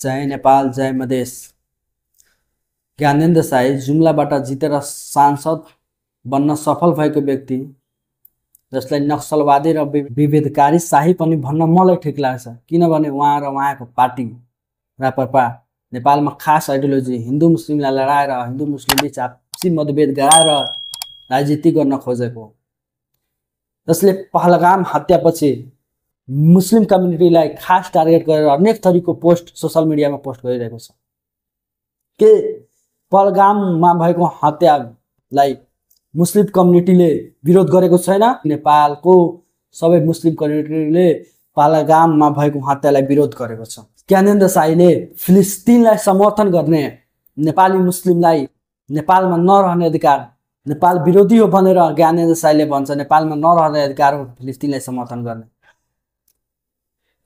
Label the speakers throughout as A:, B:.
A: जय नेपाल जय मधेस। ज्ञानेन्द्र साई जुम्लाबाट जितेर सांसद बन्न सफल भएको व्यक्ति जसलाई नक्सलवादी र विभेदकारी शाही पनि भन्न मलाई ठिक लाग्छ, किनभने उहाँ र उहाँको पार्टी राप्रपा नेपालमा खास आइडियोलोजी हिन्दू मुस्लिमलाई लडाएर हिन्दू मुस्लिम बीच आपसी मतभेद गराएर राजनीति गर्न खोजेको, जसले पहलगाम हत्यापछि मुस्लिम कम्युनिटीलाई खास टार्गेट गरेर अनेक थरीको पोस्ट सोशल मिडियामा पोस्ट गरिरहेको छ। के पहलगाममा भएको हत्यालाई मुस्लिम कम्युनिटीले विरोध गरेको छैन? नेपालको सबै मुस्लिम कम्युनिटीले पहलगाममा भएको हत्यालाई विरोध गरेको छ। ज्ञानेन्द्र साईले फिलिस्तिनलाई समर्थन गर्ने नेपाली मुस्लिमलाई नेपालमा नरहने अधिकार, नेपाल विरोधी हो भनेर ज्ञानेन्द्र साईले भन्छ नेपालमा नरहने अधिकार हो फिलिस्तिनलाई समर्थन गर्ने।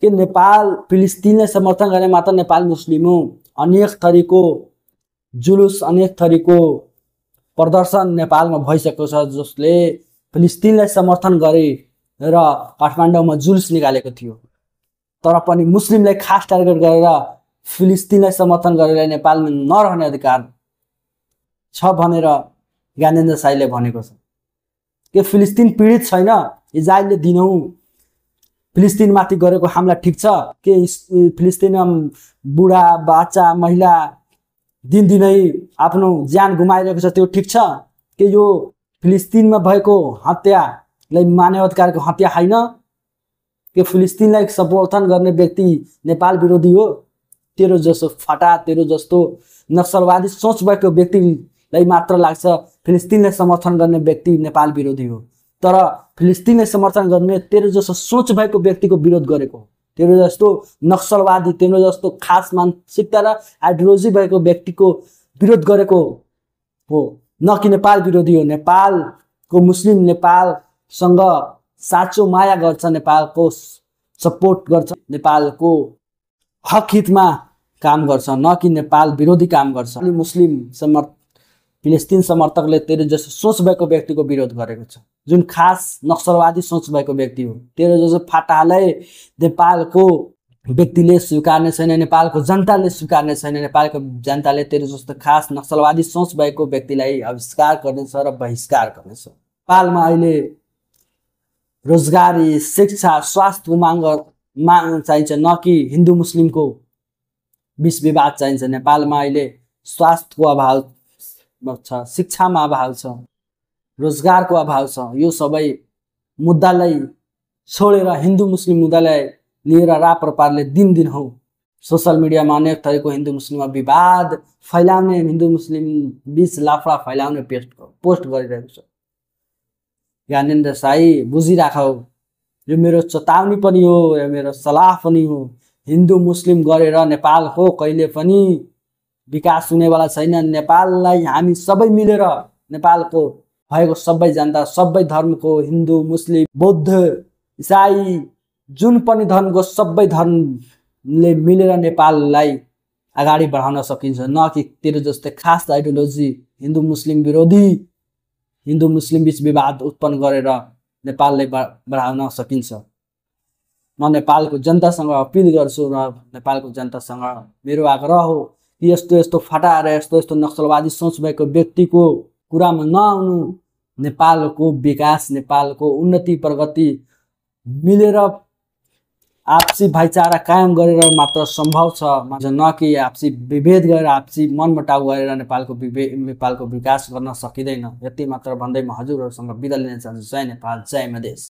A: के नेपाल फिलिस्तिनलाई समर्थन गर्ने मात्र नेपाल मुस्लिम हो? अनेक थरीको जुलुस, अनेक थरीको प्रदर्शन नेपालमा भइसकेको छ, जसले फिलिस्तिनलाई समर्थन गरे र काठमाडौँमा जुलुस निकालेको थियो। तर पनि मुस्लिमलाई खास टार्गेट गरेर फिलिस्तिनलाई समर्थन गरेर नेपालमा नरहने अधिकार छ भनेर ज्ञानेन्द्र साईले भनेको छ। के फिलिस्तिन पीडित छैन? इजरायलले दिनहुँ फिलिस्तिनमाथि गरेको हमला ठिक छ? के फिलिस्तिनमा बुढा बच्चा महिला दिनदिनै आफ्नो ज्यान गुमाइरहेको छ, त्यो ठिक छ? के यो फिलिस्तिनमा भएको हत्यालाई मानवाधिकारको हत्या होइन? के फिलिस्तिनलाई समर्थन गर्ने व्यक्ति नेपाल विरोधी हो? तेरो जस्तो फटा, तेरो जस्तो नक्सलवादी सोच भएको व्यक्तिलाई मात्र लाग्छ फिलिस्तिनलाई समर्थन गर्ने व्यक्ति नेपाल विरोधी हो। तर फिलिस्तिनलाई समर्थन गर्ने तेरो जस्तो सोच भएको व्यक्तिको विरोध गरेको, तेरो जस्तो नक्सलवादी, तेरो जस्तो खास मानसिकता र आइडियोलोजी भएको व्यक्तिको विरोध गरेको हो, न कि नेपाल विरोधी हो। नेपालको मुस्लिम नेपालसँग साँचो माया गर्छ, नेपालको सपोर्ट गर्छ, नेपालको हक हितमा काम गर्छ, न कि नेपाल विरोधी काम गर्छ। मुस्लिम फिलिस्तिन समर्थकले तेरो जस्तो सोच भएको व्यक्तिको विरोध गरेको छ, जुन खास नक्सलवादी सोच भएको व्यक्ति हो। तेरो जस्तो फाटालाई नेपालको व्यक्तिले स्वीकार्ने छैन, नेपालको जनताले स्वीकार्ने छैन। नेपालको जनताले तेरो जस्तो खास नक्सलवादी सोच भएको व्यक्तिलाई आविष्कार गर्नेछ र बहिष्कार गर्नेछ। नेपालमा अहिले रोजगारी, शिक्षा, स्वास्थ्यको माग चाहिन्छ, न कि हिन्दू मुस्लिमको बीच विवाद चाहिन्छ। नेपालमा अहिले स्वास्थ्यको अभाव छ, शिक्षामा अभाव छ, रोजगारको अभाव छ। यो सबै मुद्दालाई छोडेर हिन्दू मुस्लिम मुद्दालाई लिएर राप्रपाले दिन हो सोशल मिडियामा अनेक थरीको हिन्दू मुस्लिममा विवाद फैलाउने, हिन्दू मुस्लिम बीच लाफडा फैलाउने पोस्ट गरिरहेको छ। ज्ञानेन्द्र साई बुझिराखौ, यो मेरो चेतावनी पनि हो, यो मेरो सल्लाह पनि हो। हिन्दू मुस्लिम गरेर नेपालको कहिले पनि विकास हुनेवाला छैन। नेपाललाई हामी सबै मिलेर, नेपालको भएको सबै जनता, सबै धर्मको, हिन्दू मुस्लिम बौद्ध इसाई जुन पनि धर्मको सबै धर्मले मिलेर नेपाललाई अगाडि बढाउन सकिन्छ, न कि तेरो जस्तै खास आइडियोलोजी हिन्दू मुस्लिम विरोधी, हिन्दू मुस्लिम बीच विवाद उत्पन्न गरेर नेपाललाई बढाउन सकिन्छ। म नेपालको जनतासँग अपिल गर्छु र नेपालको जनतासँग मेरो आग्रह हो कि यस्तो यस्तो फटाएर यस्तो यस्तो नक्सलवादी सोच भएको व्यक्तिको कुरामा नआउनु। नेपालको विकास, नेपालको उन्नति प्रगति मिलेर आपसी भाइचारा कायम गरेर मात्र सम्भव छ, न कि आपसी विभेद गरेर आपसी मनमुटाउ गरेर नेपालको विकास गर्न सकिँदैन। यति मात्र भन्दै म हजुरहरूसँग बिदा लिन चाहन्छु। जय नेपाल जय मधेस।